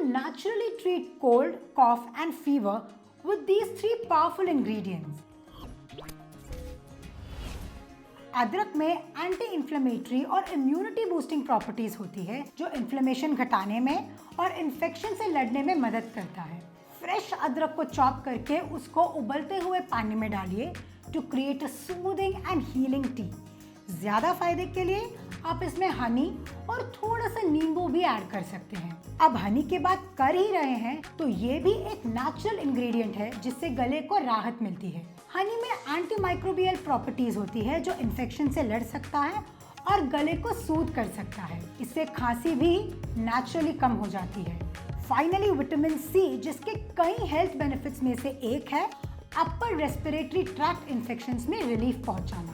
naturally treat cold, cough and fever with these 3 powerful ingredients. अदरक में anti inflammatory और immunity boosting properties होती है जो इन्फ्लेमेशन घटाने में और इन्फेक्शन से लड़ने में मदद करता है। फ्रेश अदरक को चॉप करके उसको उबलते हुए पानी में डालिए to create a soothing and healing tea. ज्यादा फायदे के लिए आप इसमें हनी और थोड़ा सा नींबू भी ऐड कर सकते हैं। अब हनी की बात कर ही रहे हैं तो ये भी एक नेचुरल इंग्रेडिएंट है जिससे गले को राहत मिलती है। हनी में एंटीमाइक्रोबियल प्रॉपर्टीज होती है जो इन्फेक्शन से लड़ सकता है और गले को सूद कर सकता है। इससे खांसी भी नेचुरली कम हो जाती है। फाइनली विटामिन सी, जिसके कई हेल्थ बेनिफिट्स में से एक है अपर रेस्पिरेटरी ट्रैक्ट इन्फेक्शंस में रिलीफ पहुंचाना।